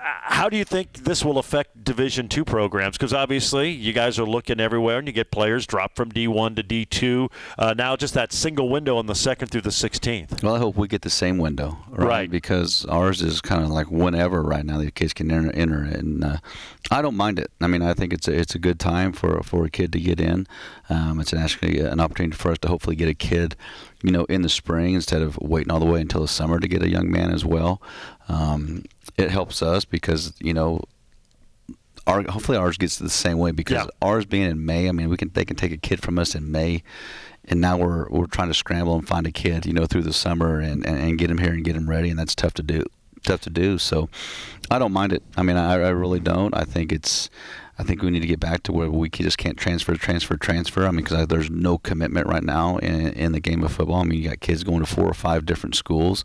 How do you think this will affect Division II programs? Because obviously you guys are looking everywhere, and you get players drop from D1 to D2. Now just that single window on the 2nd through the 16th. Well, I hope we get the same window, right? Because ours is kind of like whenever right now the kids can enter it. And I don't mind it. I mean, I think it's a good time for a kid to get in. It's actually an opportunity for us to hopefully get a kid, in the spring instead of waiting all the way until the summer to get a young man as well. It helps us because, hopefully ours gets the same way because ours being in May, I mean, they can take a kid from us in May, and now we're trying to scramble and find a kid, through the summer and get him here and get him ready, and that's tough to do. So I don't mind it. I mean, I really don't. I think we need to get back to where we just can't transfer. I mean, because there's no commitment right now in the game of football. I mean, you got kids going to 4 or 5 different schools.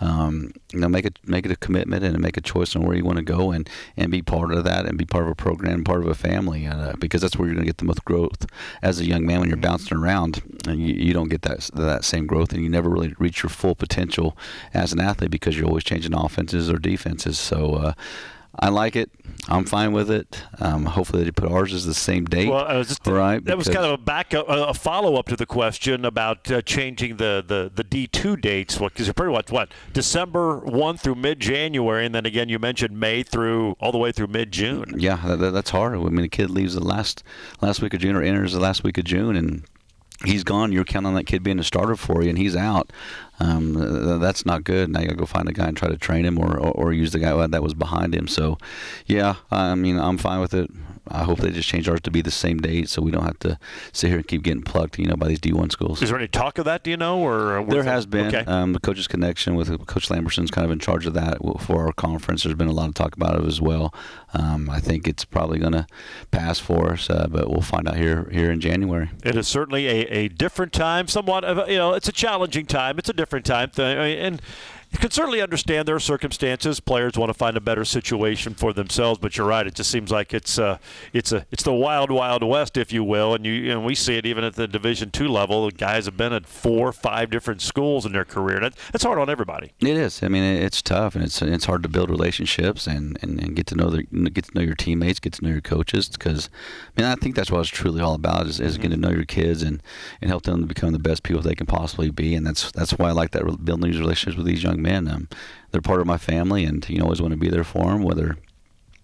Make it a commitment and make a choice on where you want to go and be part of that and be part of a program, part of a family, because that's where you're going to get the most growth as a young man when you're bouncing around. And you don't get that same growth, and you never really reach your full potential as an athlete because you're always changing offenses or defenses. So I like it. I'm fine with it. Hopefully they put ours as the same date. Well, right? That was kind of a follow-up to the question about changing the D2 dates. Because you're pretty much, December 1 through mid-January, and then again you mentioned May all the way through mid-June. Yeah, that's hard. I mean, a kid leaves the last week of June or enters the last week of June, and he's gone. You're counting on that kid being a starter for you, and he's out. That's not good. Now you got to go find a guy and try to train him or use the guy that was behind him. So, yeah, I mean, I'm fine with it. I hope they just change ours to be the same date so we don't have to sit here and keep getting plucked, by these D1 schools. Is there any talk of that, do you know? Or there has been. Okay. The Coaches Connection with Coach Lamberson's kind of in charge of that for our conference. There's been a lot of talk about it as well. I think it's probably going to pass for us, but we'll find out here in January. It is certainly a different time, somewhat of it's a challenging time. It's a different time, and you can certainly understand there are circumstances. Players want to find a better situation for themselves, but you're right. It just seems like it's the wild, wild west, if you will. And we see it even at the Division II level. The guys have been at 4 or 5 different schools in their career. That's hard on everybody. It is. I mean, it's tough, and it's hard to build relationships and get to know your teammates, get to know your coaches. Because I think that's what it's truly all about is getting to know your kids and help them to become the best people they can possibly be. And that's why I like that building these relationships with these young men. They're part of my family, and always want to be there for them, whether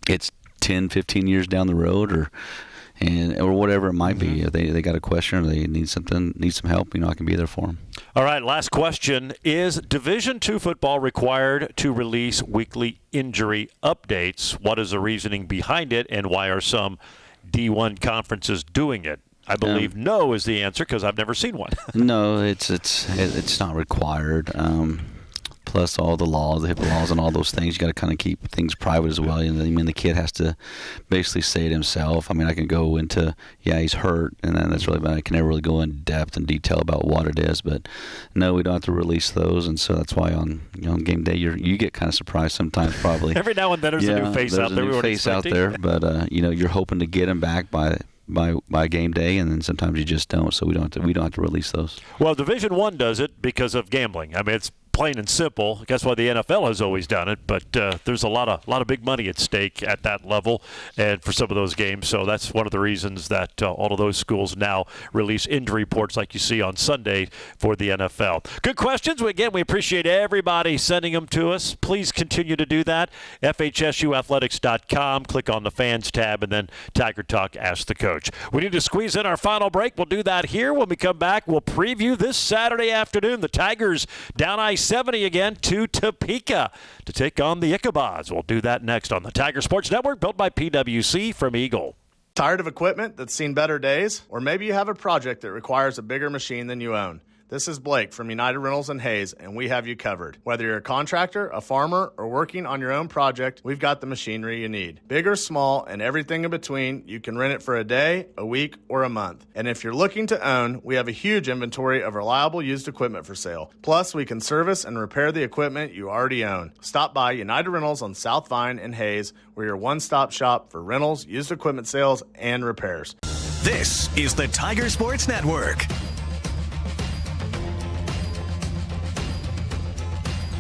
it's 10, 15 years down the road or whatever it might be. If they got a question or they need some help, I can be there for them. All right, last question. Is Division II football required to release weekly injury updates? What is the reasoning behind it, and why are some D1 conferences doing it? I believe no is the answer because I've never seen one. No, it's not required. Plus all the laws, the HIPAA laws and all those things, you got to kind of keep things private as well. The kid has to basically say it himself. I can go into, he's hurt, and then that's really bad. I can never really go in depth and detail about what it is. But no, we don't have to release those, and so that's why on game day you get kind of surprised sometimes, probably. Every now and then there's a new face out there. There's a new face out there, but you're hoping to get him back by game day, and then sometimes you just don't. So we don't have to release those. Well, Division I does it because of gambling. It's plain and simple. That's why the NFL has always done it. But there's a lot of big money at stake at that level, and for some of those games. So that's one of the reasons that all of those schools now release injury reports like you see on Sunday for the NFL. Good questions. Again, we appreciate everybody sending them to us. Please continue to do that. FHSUathletics.com. Click on the Fans tab, and then Tiger Talk Ask the Coach. We need to squeeze in our final break. We'll do that here. When we come back, we'll preview this Saturday afternoon. The Tigers down I-70 again to Topeka to take on the Ichabods. We'll do that next on the Tiger Sports Network, built by PwC from Eagle. Tired of equipment that's seen better days? Or maybe you have a project that requires a bigger machine than you own. This is Blake from United Rentals and Hayes, and we have you covered. Whether you're a contractor, a farmer, or working on your own project, we've got the machinery you need. Big or small, and everything in between, you can rent it for a day, a week, or a month. And if you're looking to own, we have a huge inventory of reliable used equipment for sale. Plus, we can service and repair the equipment you already own. Stop by United Rentals on South Vine in Hayes. We're your one-stop shop for rentals, used equipment sales, and repairs. This is the Tiger Sports Network.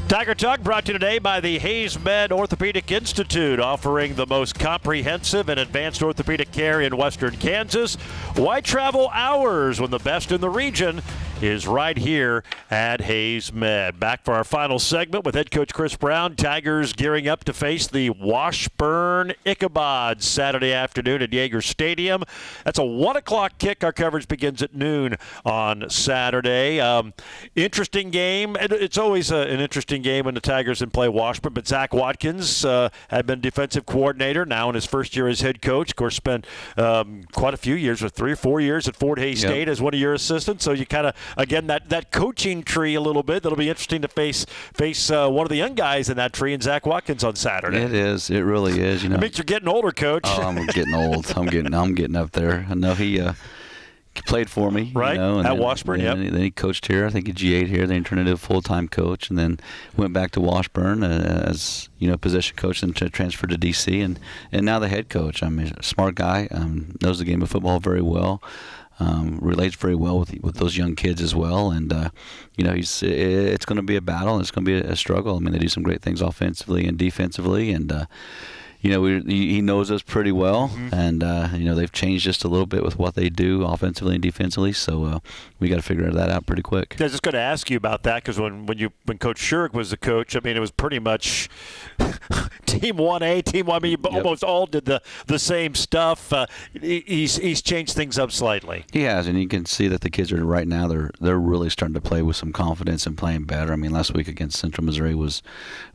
Tiger Talk brought to you today by the Hayes Med Orthopedic Institute, offering the most comprehensive and advanced orthopedic care in western Kansas. Why travel hours when the best in the region is right here at Hayes Med? Back for our final segment with head coach Chris Brown. Tigers gearing up to face the Washburn Ichabods Saturday afternoon at Yager Stadium. That's a 1 o'clock kick. Our coverage begins at noon on Saturday. Interesting game. It's always an interesting game when the Tigers play Washburn, but Zach Watkins had been defensive coordinator, now in his first year as head coach. Of course, spent quite a few years, or 3 or 4 years at Fort Hays State as one of your assistants. So you kind of, again, that coaching tree a little bit. That'll be interesting to face one of the young guys in that tree, and Zach Watkins on Saturday. It is. It really is. It means you're getting older, Coach. Oh, I'm getting old. I'm getting up there. I know he played for me, right? And at Washburn, Then he coached here. I think he G8 here. Then he turned into a full-time coach, and then went back to Washburn as position coach, and transferred to DC, and now the head coach. A smart guy, knows the game of football very well. Relates very well with those young kids as well, and it's going to be a battle, and it's going to be a struggle. They do some great things offensively and defensively, and he knows us pretty well, and they've changed just a little bit with what they do offensively and defensively. So we got to figure that out pretty quick. I was just going to ask you about that, because when Coach Schurig was the coach, it was pretty much Team 1A, Team 1B. You almost all did the same stuff. He's changed things up slightly. He has, and you can see that the kids are right now. They're really starting to play with some confidence and playing better. Last week against Central Missouri was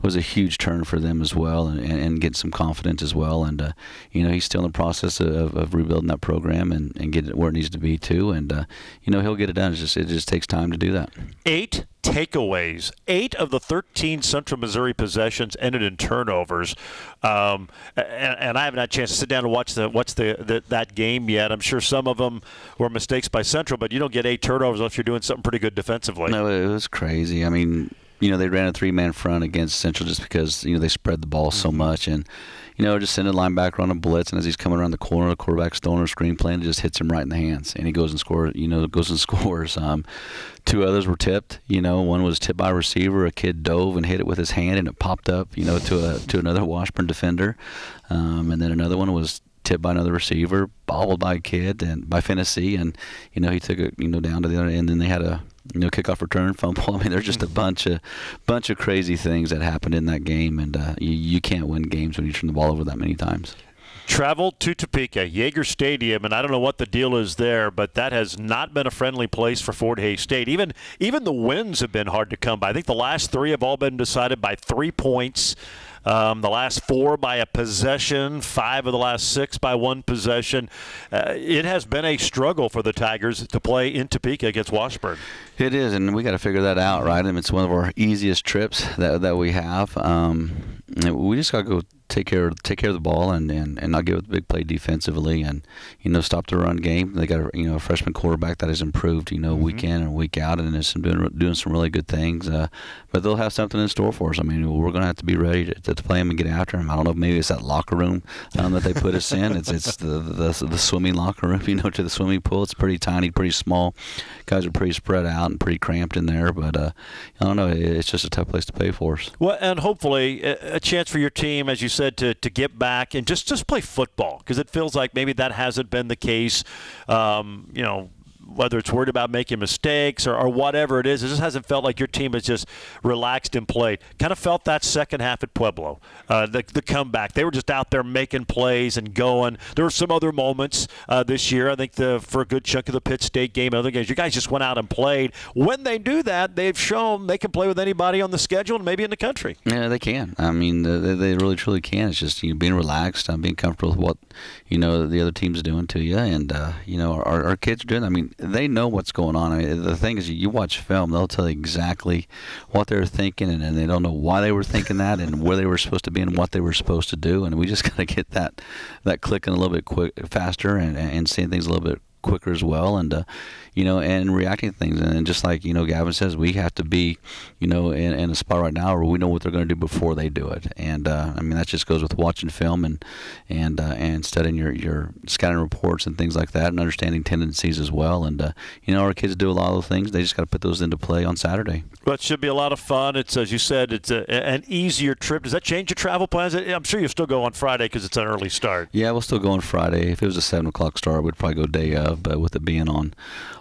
a huge turn for them as well, and get some confidence as well, and he's still in the process of rebuilding that program and getting it where it needs to be too, and he'll get it done. It just takes time to do that. 8 takeaways. 8 of the 13 Central Missouri possessions ended in turnovers, and I haven't had a chance to sit down and watch that game yet. I'm sure some of them were mistakes by Central, but you don't get 8 turnovers unless you're doing something pretty good defensively. No, it was crazy. They ran a 3-man front against Central just because they spread the ball so much, and just send a linebacker on a blitz, and as he's coming around the corner, the quarterback's throwing a screen play, and it just hits him right in the hands, and he goes and scores. 2 others were tipped. One was tipped by a receiver. A kid dove and hit it with his hand, and it popped up, to another Washburn defender, and then another one was tipped by another receiver, bobbled by a kid and by Finney, and he took it down to the other end. And then they had a kickoff return, fumble. I mean, there's just a bunch of crazy things that happened in that game, and you can't win games when you turn the ball over that many times. Traveled to Topeka, Yager Stadium, and I don't know what the deal is there, but that has not been a friendly place for Fort Hays State. Even the wins have been hard to come by. I think the last 3 have all been decided by 3 points. The last 4 by a possession, 5 of the last 6 by 1 possession. It has been a struggle for the Tigers to play in Topeka against Washburn. It is, and we got to figure that out, right? I mean, it's one of our easiest trips that we have. We just got to go take care of the ball and not give it the big play defensively, and stop the run game. They got a freshman quarterback that has improved week in and week out, and is doing some really good things. But they'll have something in store for us. I mean, we're going to have to be ready to play them and get after them. I don't know if maybe it's that locker room that they put us in. It's the swimming locker room, to the swimming pool. It's pretty tiny, pretty small. Guys are pretty spread out and pretty cramped in there. But I don't know. It's just a tough place to play for us. Well, and hopefully a chance for your team, as you said, to get back and just play football, because it feels like maybe that hasn't been the case. Whether it's worried about making mistakes or whatever it just hasn't felt like your team has just relaxed and played. Kind of felt that second half at Pueblo, the comeback. They were just out there making plays and going. There were some other moments this year. I think for a good chunk of the Pitt State game and other games, you guys just went out and played. When they do that, they've shown they can play with anybody on the schedule and maybe in the country. Yeah, they can. I mean, they really, truly can. It's just being relaxed, being comfortable with what the other team's doing to you, and our kids are doing. I mean, they know what's going on. I mean, the thing is, you watch film, they'll tell you exactly what they're thinking, and they don't know why they were thinking that and where they were supposed to be and what they were supposed to do. And we just got to get that clicking a little bit faster and seeing things a little bit quicker as well, and and reacting to things. And just like Gavin says, we have to be in a spot right now where we know what they're going to do before they do it. And I mean, that just goes with watching film and studying your scouting reports and things like that, and understanding tendencies as well. And our kids do a lot of those things. They just got to put those into play on Saturday. But it should be a lot of fun. It's, as you said, it's an easier trip. Does that change your travel plans? I'm sure you'll still go on Friday because it's an early start. Yeah, we'll still go on Friday. If it was a 7 o'clock start, we'd probably go day of. But with it being on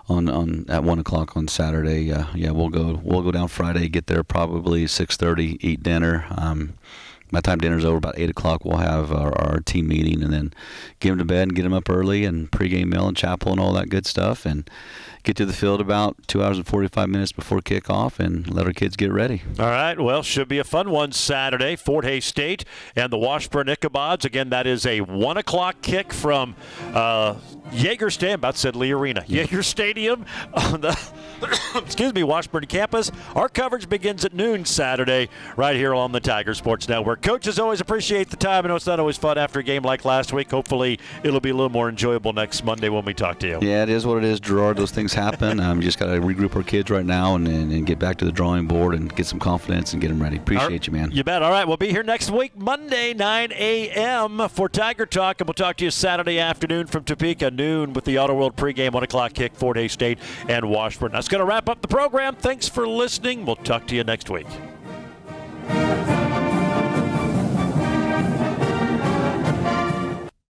at 1 o'clock on Saturday, we'll go down Friday, get there probably 6:30, eat dinner. By the time dinner's over, about 8 o'clock, we'll have our team meeting, and then get them to bed and get them up early, and pregame meal and chapel and all that good stuff, and get to the field about 2 hours and 45 minutes before kickoff and let our kids get ready. All right. Well, should be a fun one Saturday. Fort Hays State and the Washburn Ichabods. Again, that is a 1 o'clock kick from Yager Stadium. About said Lee Arena. Yager Stadium on the Washburn campus. Our coverage begins at noon Saturday right here on the Tiger Sports Network. Coaches, always appreciate the time. I know it's not always fun after a game like last week. Hopefully it'll be a little more enjoyable next Monday when we talk to you. Yeah, it is what it is, Gerard. Those things happen. We just got to regroup our kids right now and get back to the drawing board and get some confidence and get them ready. Appreciate you, man. You bet. All right, we'll be here next week, Monday, 9 a.m. for Tiger Talk, and we'll talk to you Saturday afternoon from Topeka, noon with the Auto World pregame, 1 o'clock kick, Fort Hays State and Washburn. That's going to wrap up the program. Thanks for listening. We'll talk to you next week.